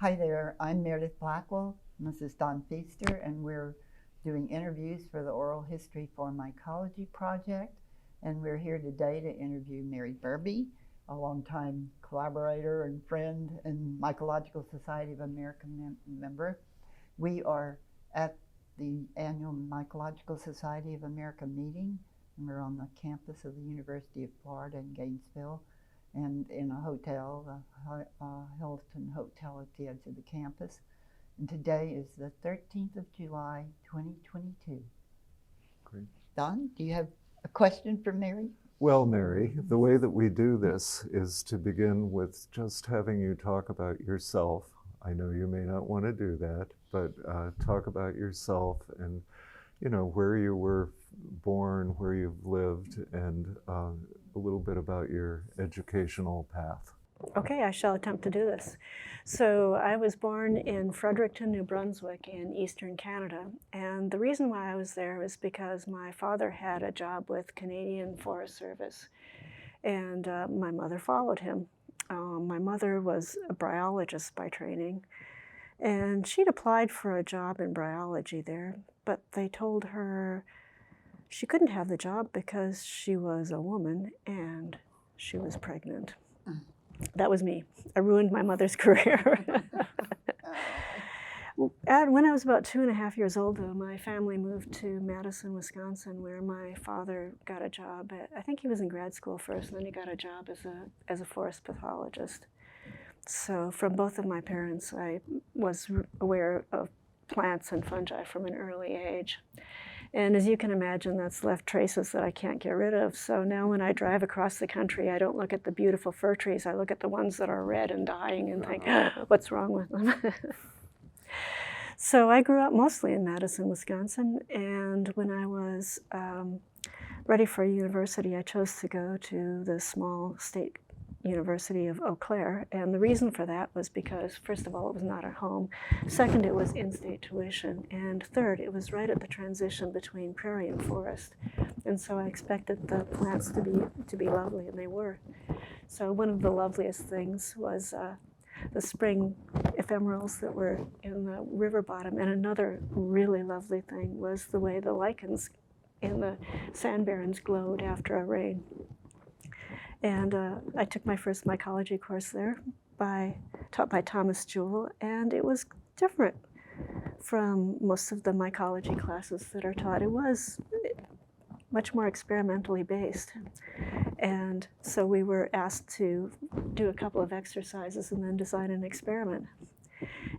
Hi there, I'm Meredith Blackwell, and this is Don Pfister, and we're doing interviews for the Oral History for Mycology project. And we're here today to interview Mary Berbee, a longtime collaborator and friend and Mycological Society of America member. We are at the annual Mycological Society of America meeting, and we're on the campus of the University of Florida in Gainesville, and in a hotel, the Hilton Hotel at the edge of the campus. And today is the 13th of July, 2022. Great. Don, do you have a question for Mary? Well, Mary, the way that we do this is to begin with just having you talk about yourself. I know you may not want to do that, but talk about yourself and, you know, where you were born, where you've lived, and a little bit about your educational path. Okay, I shall attempt to do this. So I was born in Fredericton, New Brunswick in eastern Canada. And the reason why I was there was because my father had a job with Canadian Forest Service. And my mother followed him. My mother was a bryologist by training. And she'd applied for a job in bryology there, but they told her she couldn't have the job because she was a woman and she was pregnant. That was me. I ruined my mother's career. And when I was about 2.5 years old, though, my family moved to Madison, Wisconsin, where my father got a job I think he was in grad school first, and then he got a job as a forest pathologist. So from both of my parents, I was aware of plants and fungi from an early age. And as you can imagine, that's left traces that I can't get rid of. So now when I drive across the country, I don't look at the beautiful fir trees. I look at the ones that are red and dying and think, what's wrong with them? So I grew up mostly in Madison, Wisconsin. And when I was ready for university, I chose to go to the small state University of Eau Claire, and the reason for that was because, first of all, it was not at home. Second, it was in-state tuition, and third, it was right at the transition between prairie and forest, and so I expected the plants to be lovely, and they were. So one of the loveliest things was the spring ephemerals that were in the river bottom, and another really lovely thing was the way the lichens in the sand barrens glowed after a rain. And I took my first mycology course there, taught by Thomas Jewell, and it was different from most of the mycology classes that are taught. It was much more experimentally based. And so we were asked to do a couple of exercises and then design an experiment.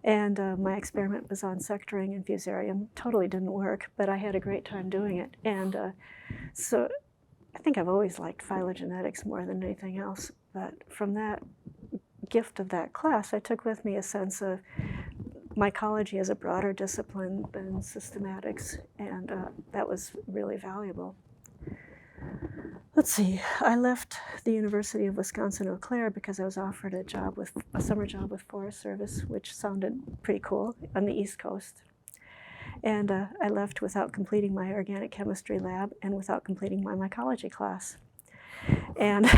And my experiment was on sectoring in Fusarium. Totally didn't work, but I had a great time doing it. And so I think I've always liked phylogenetics more than anything else, but from that gift of that class, I took with me a sense of mycology as a broader discipline than systematics, and that was really valuable. Let's see, I left the University of Wisconsin-Eau Claire because I was offered a summer job with Forest Service, which sounded pretty cool on the East Coast. And I left without completing my organic chemistry lab and without completing my mycology class. And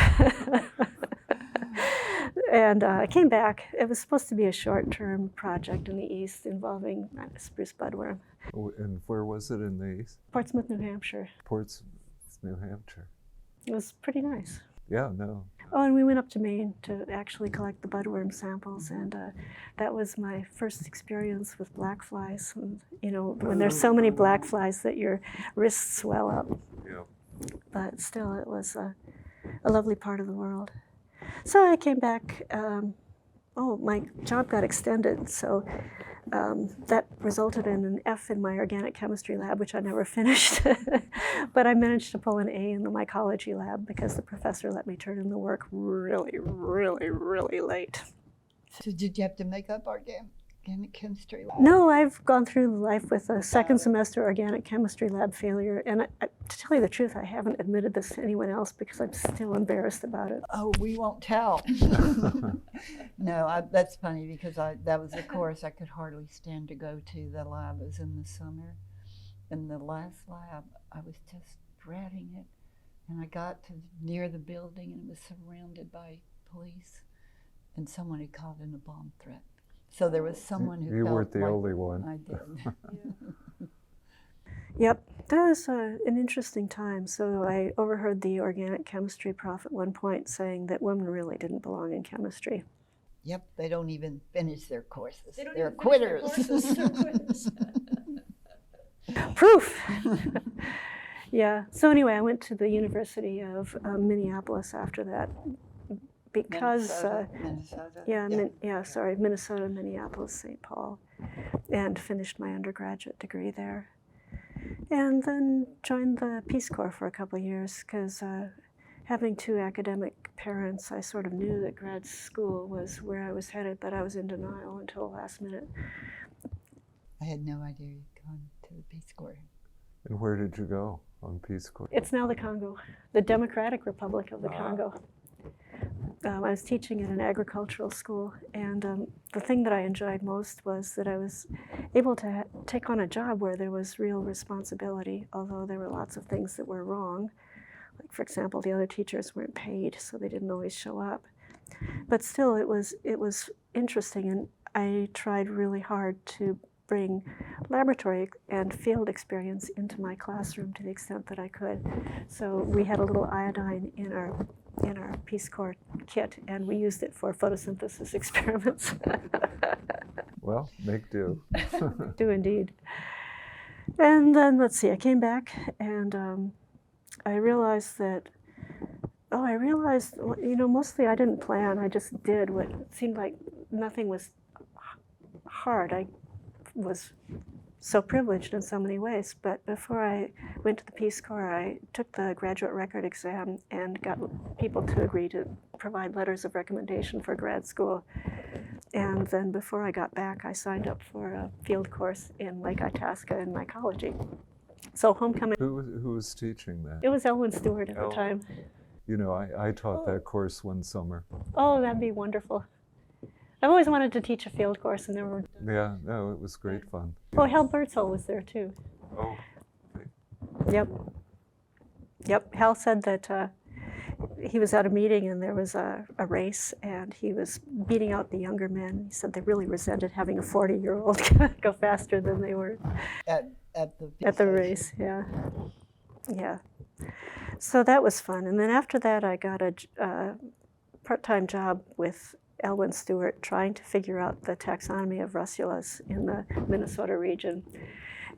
I came back. It was supposed to be a short-term project in the East involving spruce budworm. And where was it in the East? Portsmouth, New Hampshire. Portsmouth, New Hampshire. It was pretty nice. Yeah, no. Oh, and we went up to Maine to actually collect the budworm samples, and that was my first experience with black flies. And, you know, when there's so many black flies that your wrists swell up. Yeah. But still, it was a lovely part of the world. So I came back. My job got extended, so that resulted in an F in my organic chemistry lab, which I never finished. But I managed to pull an A in the mycology lab because the professor let me turn in the work really, really, really late. So did you have to make up organic chemistry lab? No, I've gone through life with a second semester organic chemistry lab failure, and to tell you the truth, I haven't admitted this to anyone else because I'm still embarrassed about it. Oh, we won't tell. No, that's funny because that was a course I could hardly stand to go to. The lab was in the summer. In the last lab, I was just dreading it. And I got to near the building and it was surrounded by police. And someone had called in a bomb threat. So there was someone who You felt weren't the like only one. I did. Yep, that was an interesting time. So I overheard the organic chemistry prof at one point saying that women really didn't belong in chemistry. Yep, they don't even finish their courses. They don't They're even finish their quitters. courses. They're quitters. Proof! Yeah, so anyway, I went to the University of Minneapolis after that because, Minnesota, Minneapolis, St. Paul, and finished my undergraduate degree there. And then joined the Peace Corps for a couple of years because having two academic parents, I sort of knew that grad school was where I was headed, but I was in denial until the last minute. I had no idea you'd gone to the Peace Corps. And where did you go on Peace Corps? It's now the Congo, the Democratic Republic of the Congo. I was teaching at an agricultural school, and the thing that I enjoyed most was that I was able to take on a job where there was real responsibility, although there were lots of things that were wrong. Like, for example, the other teachers weren't paid, so they didn't always show up. But still, it was interesting, and I tried really hard to bring laboratory and field experience into my classroom to the extent that I could. So we had a little iodine in our Peace Corps kit, and we used it for photosynthesis experiments. Well, make do. Do indeed. And then, let's see, I came back, and I realized that, mostly I didn't plan, I just did what seemed like nothing was hard. I was so privileged in so many ways, but before I went to the Peace Corps, I took the graduate record exam and got people to agree to provide letters of recommendation for grad school. And then before I got back, I signed up for a field course in Lake Itasca in mycology. So homecoming. Who was teaching that? It was Elwyn Stewart at the time. You know, I taught that course one summer. Oh, that'd be wonderful. I've always wanted to teach a field course and never. Yeah, no, it was great fun. Oh, Hal Birdsall was there too. Oh. Yep. Hal said that he was at a meeting and there was a race and he was beating out the younger men. He said they really resented having a 40-year-old go faster than they were. At the race, yeah. So that was fun. And then after that, I got a part-time job with Elwyn Stewart trying to figure out the taxonomy of russulas in the Minnesota region.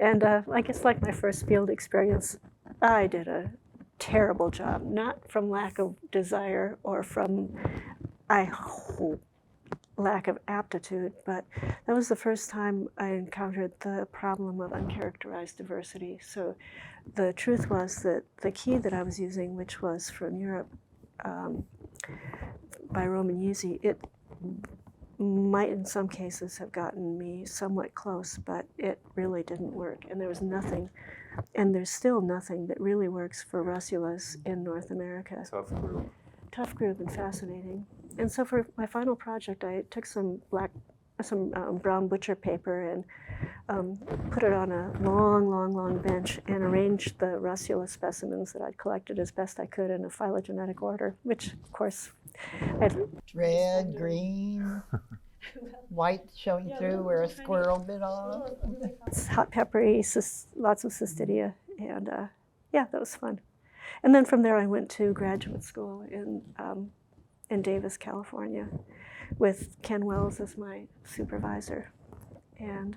And I guess like my first field experience, I did a terrible job, not from lack of desire or from, I hope, lack of aptitude, but that was the first time I encountered the problem of uncharacterized diversity. So the truth was that the key that I was using, which was from Europe by Roman Yuzi, it might in some cases have gotten me somewhat close, but it really didn't work. And there was nothing, and there's still nothing that really works for russulas in North America. Tough group and fascinating. And so for my final project, I took some brown butcher paper and put it on a long bench and arranged the russula specimens that I'd collected as best I could in a phylogenetic order, which, of course, red, green, white showing through where a squirrel bit off. It's hot peppery, lots of cystidia, and yeah, that was fun. And then from there, I went to graduate school in Davis, California, with Ken Wells as my supervisor. And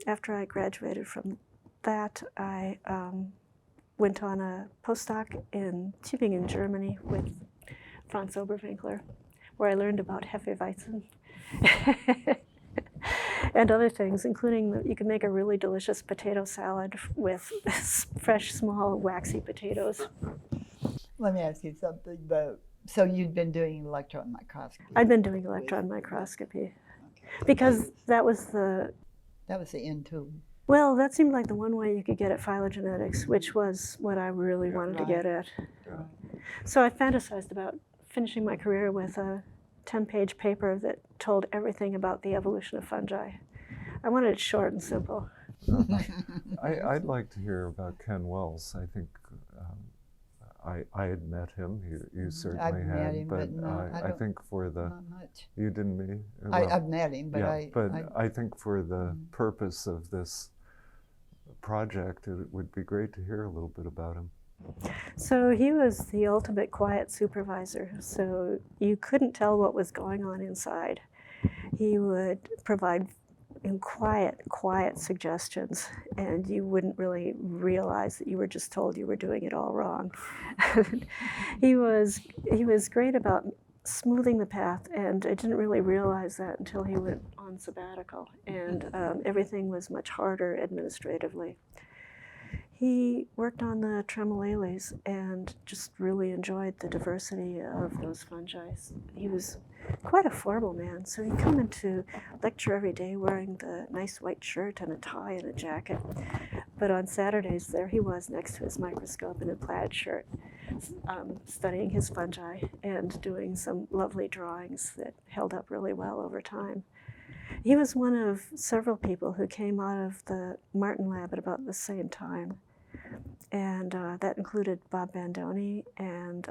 after I graduated from that, I went on a postdoc in Tübingen, Germany, with Franz Oberwinkler, where I learned about Hefeweizen and other things, including that you can make a really delicious potato salad with fresh, small, waxy potatoes. Let me ask you something. So you'd been doing electron microscopy? I'd been doing electron microscopy because that was the end tool. Well, that seemed like the one way you could get at phylogenetics, which was what I really wanted to get at. So I fantasized about finishing my career with a 10-page paper that told everything about the evolution of fungi. I wanted it short and simple. I'd like to hear about Ken Wells. I think I had met him. You certainly I've had, met him, but no, I think for the not much. you didn't meet him. I've met him, but yeah, I think for the purpose of this project, it would be great to hear a little bit about him. So he was the ultimate quiet supervisor. So you couldn't tell what was going on inside. He would provide quiet suggestions, and you wouldn't really realize that you were just told you were doing it all wrong. he was great about smoothing the path, and I didn't really realize that until he went on sabbatical, and everything was much harder administratively. He worked on the tremolales and just really enjoyed the diversity of those fungi. He was quite a formal man, so he'd come into lecture every day wearing the nice white shirt and a tie and a jacket. But on Saturdays, there he was next to his microscope in a plaid shirt, studying his fungi and doing some lovely drawings that held up really well over time. He was one of several people who came out of the Martin lab at about the same time. And that included Bob Bandoni and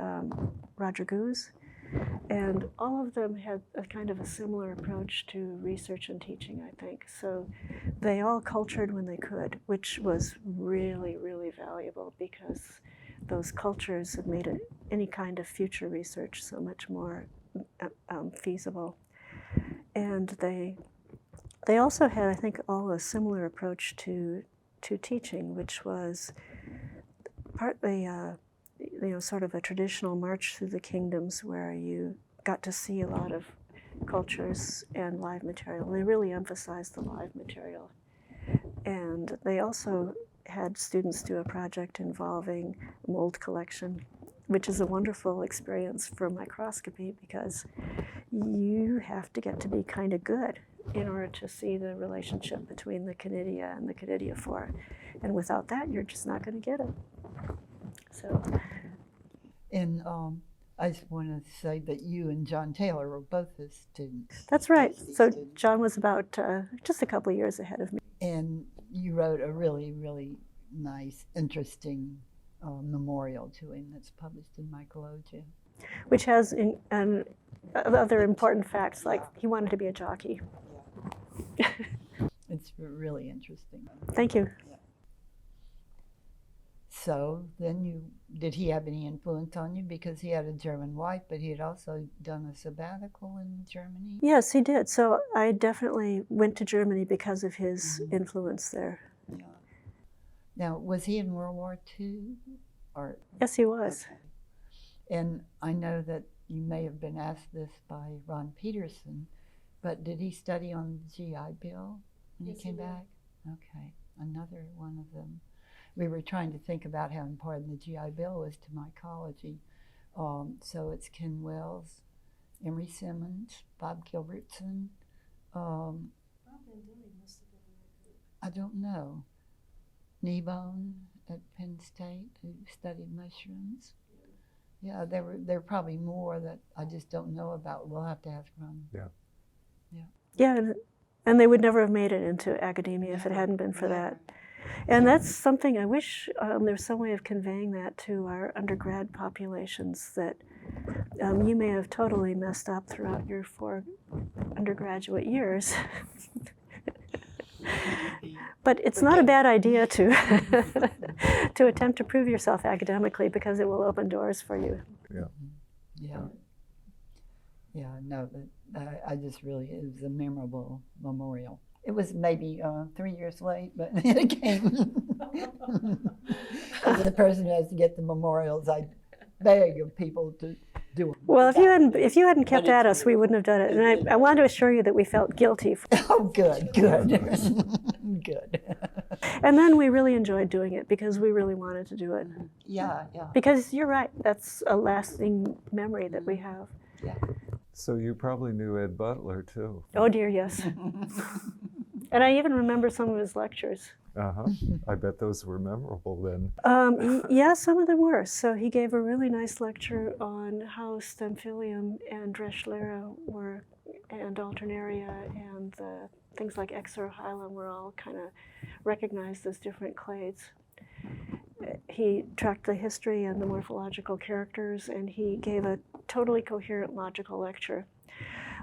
Roger Goose. And all of them had a kind of a similar approach to research and teaching, I think. So they all cultured when they could, which was really, really valuable because those cultures have made any kind of future research so much more feasible. And they also had, I think, all a similar approach to teaching, which was partly, sort of a traditional march through the kingdoms where you got to see a lot of cultures and live material. And they really emphasized the live material. And they also had students do a project involving mold collection, which is a wonderful experience for microscopy because you have to get to be kind of good in order to see the relationship between the conidia and the conidiophore. And without that, you're just not going to get it. So. And I just want to say that you and John Taylor were both his students. That's right. So John was about just a couple of years ahead of me. And you wrote a really, really nice, interesting memorial to him that's published in Mycology. Which has other important facts, like he wanted to be a jockey. Yeah. It's really interesting. Thank you. Yeah. So then did he have any influence on you? Because he had a German wife, but he had also done a sabbatical in Germany? Yes, he did. So I definitely went to Germany because of his influence there. Yeah. Now, was he in World War II? Or? Yes, he was. Okay. And I know that you may have been asked this by Ron Peterson, but did he study on the GI Bill when he came back? Okay, another one of them. We were trying to think about how important the GI Bill was to mycology. So it's Ken Wells, Emery Simmons, Bob Gilbertson. Bob Bandoni must have been in that group. I don't know. Kneebone at Penn State, who studied mushrooms. Yeah, there were probably more that I just don't know about. We'll have to ask Ron. Yeah. Yeah. Yeah, and they would never have made it into academia if it hadn't been for that. And that's something I wish there's some way of conveying that to our undergrad populations, that you may have totally messed up throughout your 4 undergraduate years. But it's not a bad idea to to attempt to prove yourself academically, because it will open doors for you. Yeah. Yeah. Yeah, no, I just really, it was a memorable memorial. It was maybe 3 years late, but it came. As the person who has to get the memorials, I beg of people to do it. Well, if you hadn't kept at us, we wouldn't have done it. And I want to assure you that we felt guilty. Oh, good. Good. And then we really enjoyed doing it because we really wanted to do it. Yeah. Because you're right, that's a lasting memory that we have. Yeah. So you probably knew Ed Butler too. Oh dear, yes. And I even remember some of his lectures. I bet those were memorable then. Yeah, some of them were. So he gave a really nice lecture on how Stemphylium and Dreschlera were, and Alternaria, and things like Exorhylum were all kind of recognized as different clades. he tracked the history and the morphological characters, and he gave a totally coherent logical lecture.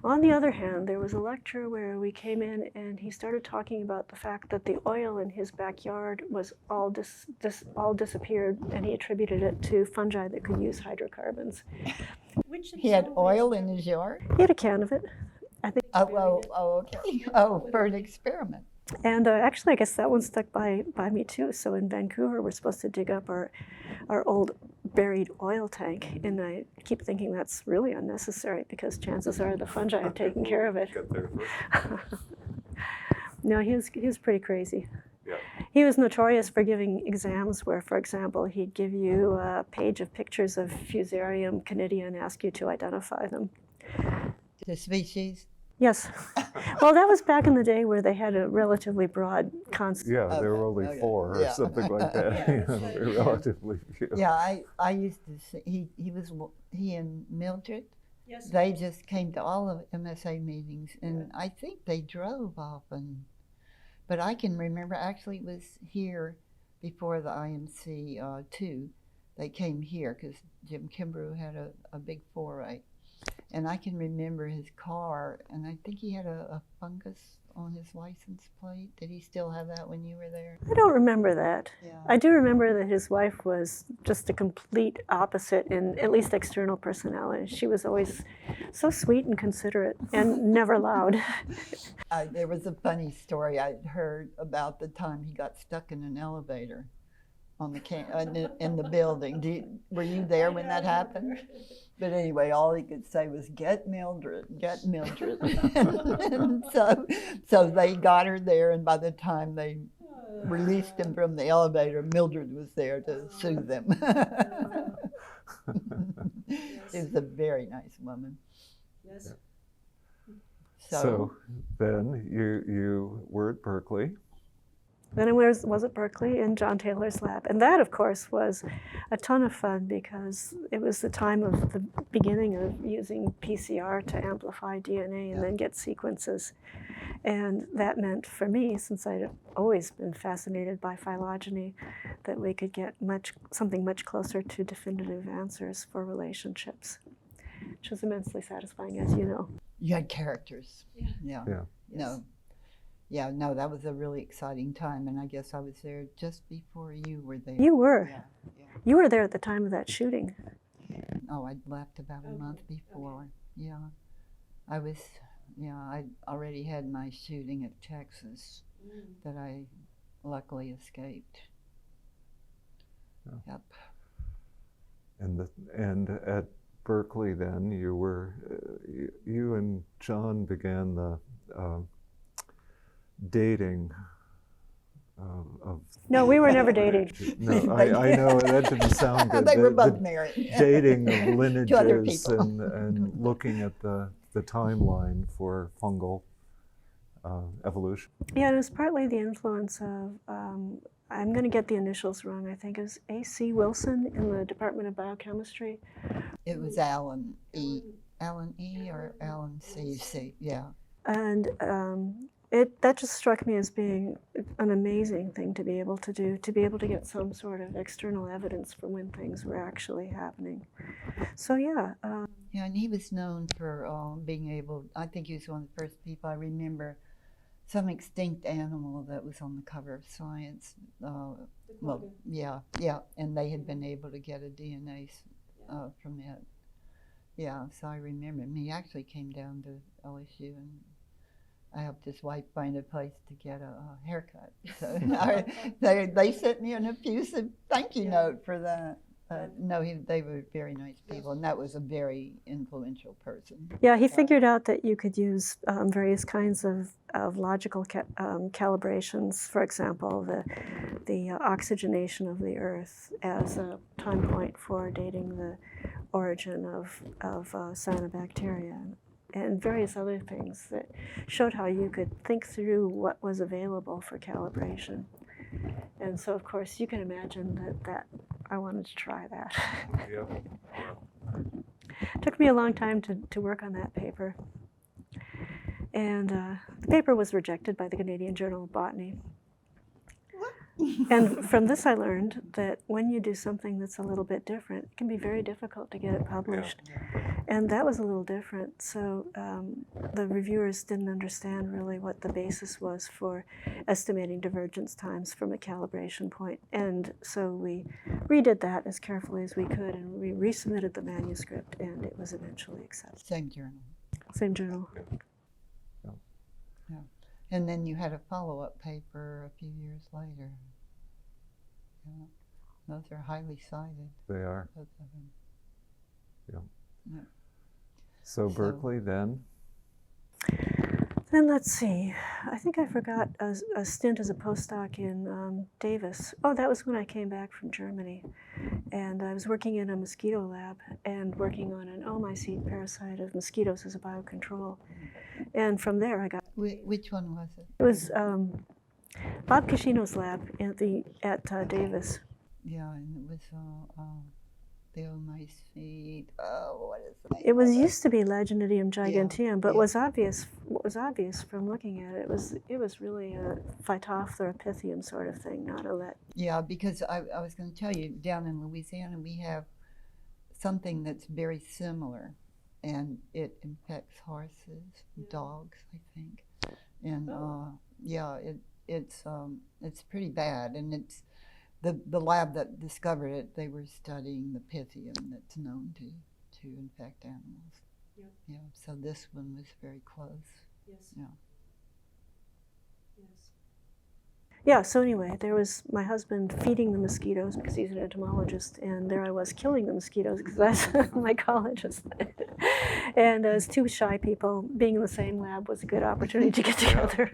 On the other hand, there was a lecture where we came in and he started talking about the fact that the oil in his backyard was all disappeared, and he attributed it to fungi that could use hydrocarbons. He had oil in his yard? He had a can of it, I think. Okay. Oh, for an experiment. And actually, I guess that one stuck by me too. So in Vancouver, we're supposed to dig up our old buried oil tank, and I keep thinking that's really unnecessary because chances are the fungi have taken care of it. No, he was pretty crazy. Yeah. He was notorious for giving exams where, for example, he'd give you a page of pictures of Fusarium canidia and ask you to identify them. The species? Yes. Well, that was back in the day where they had a relatively broad concept. Yeah, there were only 4 or something like that. They were relatively few. Yeah, I used to see, he and Mildred, Yes. they just came to all of MSA meetings, and I think they drove often. But I can remember, actually it was here before the IMC too. They came here because Jim Kimbrough had a big foray. And I can remember his car, and I think he had a fungus on his license plate. Did he still have that when you were there? I don't remember that. Yeah. I do remember that his wife was just a complete opposite in at least external personality. She was always so sweet and considerate and never loud. There was a funny story I heard about the time he got stuck in an elevator on the in the building. Were you there when that happened? But anyway, all he could say was, "Get Mildred, get Mildred." And so they got her there, and by the time they released him from the elevator, Mildred was there to soothe them. She was a very nice woman. Yes. So then you were at Berkeley. Then I was at Berkeley in John Taylor's lab. And that, of course, was a ton of fun because it was the time of the beginning of using PCR to amplify DNA and then get sequences. And that meant for me, since I'd always been fascinated by phylogeny, that we could get something much closer to definitive answers for relationships, which was immensely satisfying, as you know. You had characters. Yeah. No, that was a really exciting time, and I guess I was there just before you were there. You were. Yeah. You were there at the time of that shooting. Oh, I left about a month before. Okay. Yeah. I already had my shooting at Texas that I luckily escaped. Yeah. Yep. And at Berkeley then, you and John began the dating of... No, we were never dating. No, I know, that didn't sound good. They were both married. Dating of lineages To other people. and looking at the timeline for fungal evolution. Yeah, it was partly the influence of, I'm going to get the initials wrong, I think it was A.C. Wilson in the Department of Biochemistry. It was Alan E. or Alan C. Yeah. And that just struck me as being an amazing thing to be able to do, to be able to get some sort of external evidence for when things were actually happening. So yeah. Yeah, and he was known for being able, I think he was one of the first people I remember, some extinct animal that was on the cover of Science. Well, yeah, and they had been able to get a DNA from it. Yeah, so I remember him. He actually came down to LSU, and I helped his wife find a place to get a haircut. So they sent me an effusive thank you note for that. No, they were very nice people, and that was a very influential person. Yeah, he figured out that you could use various kinds of logical calibrations. For example, the oxygenation of the Earth as a time point for dating the origin of cyanobacteria, and various other things that showed how you could think through what was available for calibration. And so, of course, you can imagine that I wanted to try that. Yep. It took me a long time to work on that paper. And the paper was rejected by the Canadian Journal of Botany. And from this I learned that when you do something that's a little bit different, it can be very difficult to get it published. And that was a little different. So the reviewers didn't understand really what the basis was for estimating divergence times from a calibration point. And so we redid that as carefully as we could, and we resubmitted the manuscript, and it was eventually accepted. Same journal. Same journal. Yeah. And then you had a follow-up paper a few years later. Yeah. Those are highly cited. They are. Both of them. Yeah. Yeah. So Berkeley then? Then let's see. I think I forgot a stint as a postdoc in Davis. Oh, that was when I came back from Germany. And I was working in a mosquito lab and working on an oomycete parasite of mosquitoes as a biocontrol. And from there I got... Which one was it? It was Bob Cascino's lab at Davis. Yeah, and it was the oomycete. Oh, what is the name? It was of used to be Legenidium giganteum, but yeah. what was obvious from looking at it was really a Phytophthora sort of thing, not a let. Yeah, because I was going to tell you, down in Louisiana we have something that's very similar, and it infects horses, dogs, I think, and yeah, it's pretty bad, and it's the lab that discovered it. They were studying the Pythium that's known to infect animals. Yep. Yeah, so this one was very close. Yes. Yeah. Yes. Yeah, so anyway, there was my husband feeding the mosquitoes because he's an entomologist, and there I was killing the mosquitoes because that's a mycologist. And as two shy people, being in the same lab was a good opportunity to get together.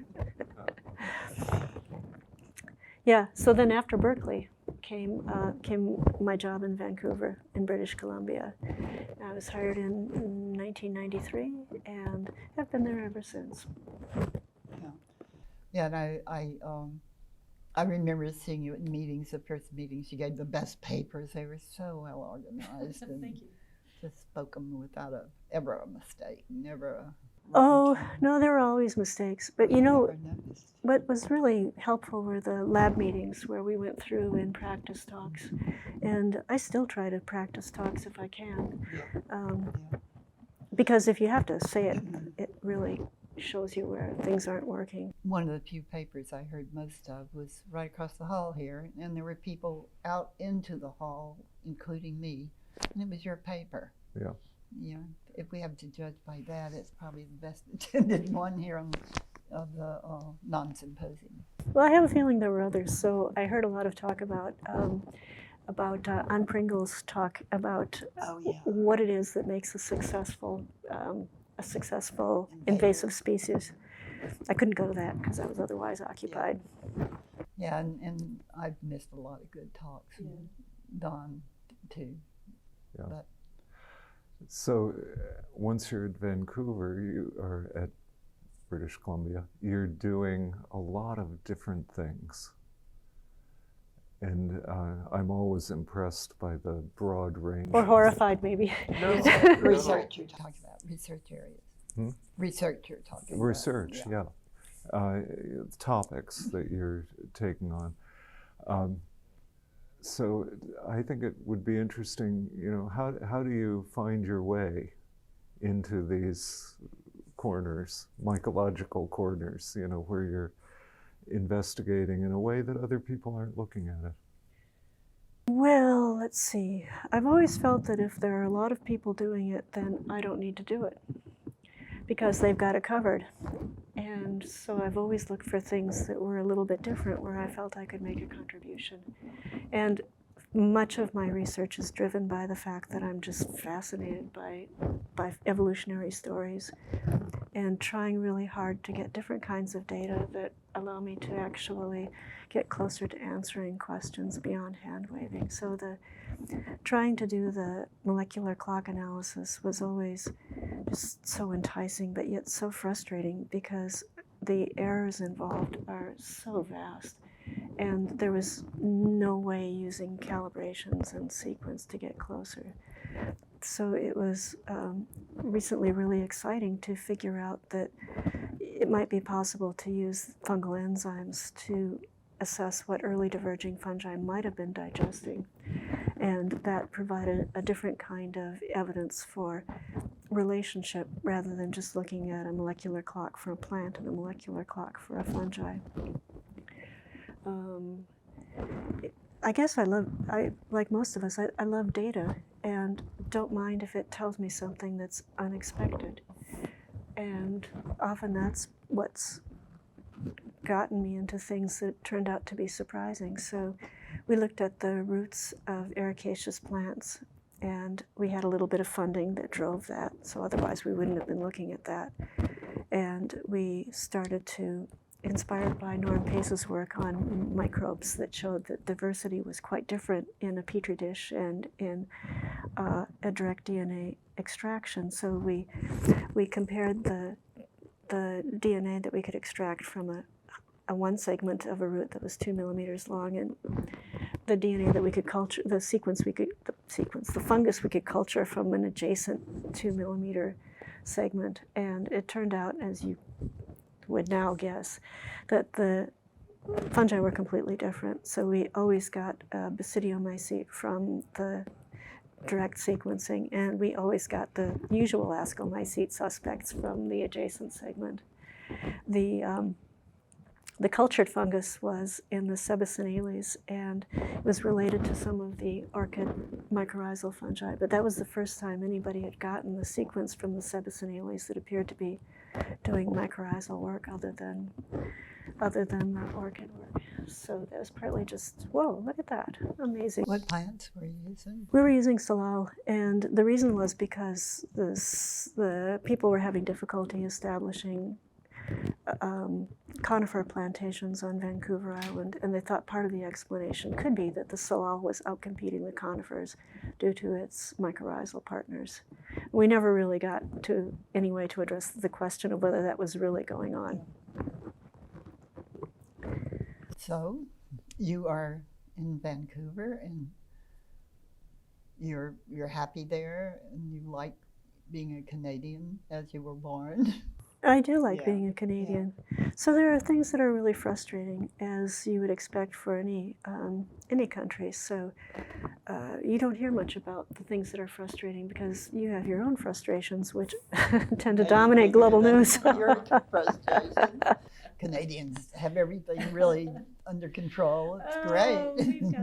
Yeah, so then after Berkeley came my job in Vancouver in British Columbia. I was hired in 1993 and have been there ever since. Yeah, and I remember seeing you at meetings, the first meetings. You gave the best papers. They were so well organized. And Thank you. just spoke them without ever a mistake, never a... Oh, no, there were always mistakes. But you know, Never noticed. what was really helpful were the lab meetings where we went through and practice talks. And I still try to practice talks if I can. Because if you have to say it, it really shows you where things aren't working. One of the few papers I heard most of was right across the hall here, and there were people out into the hall, including me, and it was your paper. Yeah. Yeah, if we have to judge by that, it's probably the best attended one here of the non-symposium. Well, I have a feeling there were others. So I heard a lot of talk about Ann Pringle's talk about what it is that makes a successful invasive species. I couldn't go to that because I was otherwise occupied. Yeah, and I've missed a lot of good talks, and Don too. Yeah. But so once you're at Vancouver, you are at British Columbia, you're doing a lot of different things. And I'm always impressed by the broad range. Or horrified, maybe. research you're talking about, research areas. Research you're talking about. Research, yeah. Topics that you're taking on. So I think it would be interesting, you know, how do you find your way into these corners, mycological corners, you know, where you're investigating in a way that other people aren't looking at it? Well, let's see. I've always felt that if there are a lot of people doing it, then I don't need to do it because they've got it covered. And so I've always looked for things that were a little bit different where I felt I could make a contribution. And much of my research is driven by the fact that I'm just fascinated by evolutionary stories and trying really hard to get different kinds of data that allow me to actually get closer to answering questions beyond hand waving. So trying to do the molecular clock analysis was always just so enticing, but yet so frustrating because the errors involved are so vast. And there was no way using calibrations and sequence to get closer. So it was recently really exciting to figure out that it might be possible to use fungal enzymes to assess what early diverging fungi might have been digesting. And that provided a different kind of evidence for relationship rather than just looking at a molecular clock for a plant and a molecular clock for a fungi. I guess like most of us, I love data and don't mind if it tells me something that's unexpected. And often that's what's gotten me into things that turned out to be surprising. So we looked at the roots of ericaceous plants, and we had a little bit of funding that drove that, so otherwise we wouldn't have been looking at that. And we started to, inspired by Norm Pace's work on microbes that showed that diversity was quite different in a petri dish and in a direct DNA extraction. So we compared the DNA that we could extract from a one segment of a root that was 2 millimeters long, and the DNA that we could culture, the fungus we could culture from an adjacent 2 millimeter segment. And it turned out, as you would now guess, that the fungi were completely different. So we always got basidiomycete from the direct sequencing, and we always got the usual ascomycete suspects from the adjacent segment. The cultured fungus was in the Sebacinales, and it was related to some of the orchid mycorrhizal fungi, but that was the first time anybody had gotten the sequence from the Sebacinales that appeared to be doing mycorrhizal work other than the orchid work. So that was partly just, whoa, look at that, amazing. What plants were you using? We were using salal, and the reason was because the people were having difficulty establishing conifer plantations on Vancouver Island, and they thought part of the explanation could be that the salal was outcompeting the conifers due to its mycorrhizal partners. We never really got to any way to address the question of whether that was really going on. So you are in Vancouver, and you're happy there, and you like being a Canadian as you were born. I do like being a Canadian. Yeah. So there are things that are really frustrating, as you would expect for any country. So you don't hear much about the things that are frustrating because you have your own frustrations, which tend to dominate global news. Your frustrations. Canadians have everything really under control. It's great. We've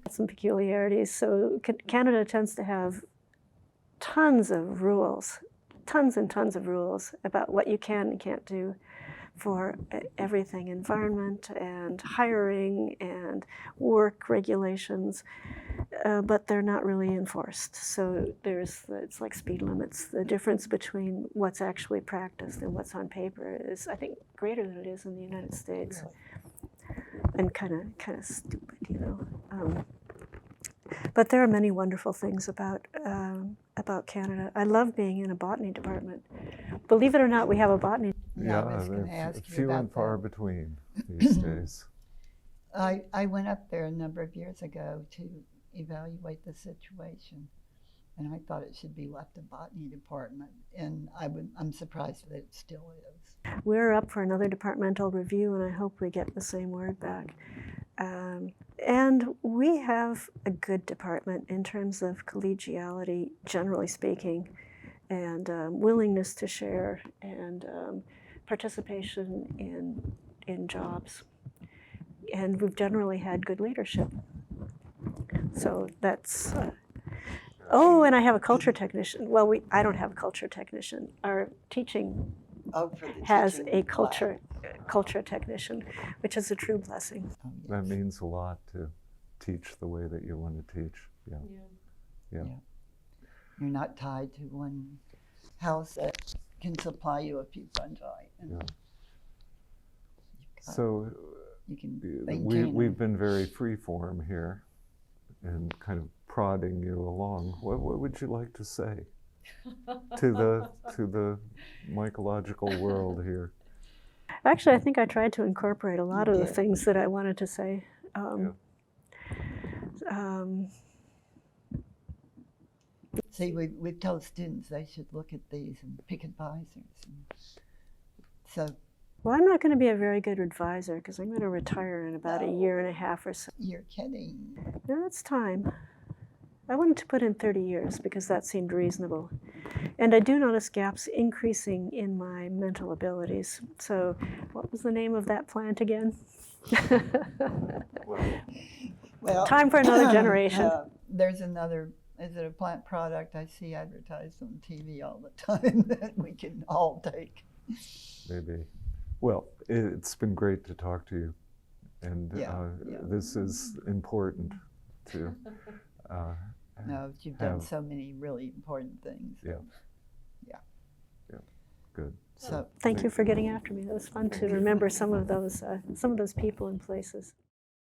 got some peculiarities. So Canada tends to have tons of rules. Tons and tons of rules about what you can and can't do for everything, environment and hiring and work regulations, but they're not really enforced. So it's like speed limits. The difference between what's actually practiced and what's on paper is, I think, greater than it is in the United States. Really? And kind of stupid, you know. But there are many wonderful things about Canada. I love being in a botany department. Believe it or not, we have a botany. Yeah, I was going to ask you few about and far that. between these days. I went up there a number of years ago to evaluate the situation, and I thought it should be left a botany department, and I'm surprised that it still is. We're up for another departmental review, and I hope we get the same word back. And we have a good department in terms of collegiality, generally speaking, and willingness to share and participation in jobs. And we've generally had good leadership. So that's... oh, and I have a culture technician. Well, I don't have a culture technician. Our teaching has a culture technician, which is a true blessing. Oh, yes. That means a lot to teach the way that you want to teach. Yeah. You're not tied to one house that can supply you a few fungi. Yeah. So you can maintain we've been very free-form here and kind of prodding you along. What would you like to say to the mycological world here? Actually, I think I tried to incorporate a lot of the things that I wanted to say. See, we've told students they should look at these and pick advisors. So Well, I'm not going to be a very good advisor because I'm going to retire in about a year and a half or so. You're kidding. No, it's time. I wanted to put in 30 years because that seemed reasonable. And I do notice gaps increasing in my mental abilities. So what was the name of that plant again? Well, Time for another generation. There's another, is it a plant product I see advertised on TV all the time that we can all take? Maybe. Well, it's been great to talk to you. And this is important to No, you've done so many really important things. Yeah. Yeah. Yeah. Good. So Thank you for getting after me. It was fun to remember some of those people and places.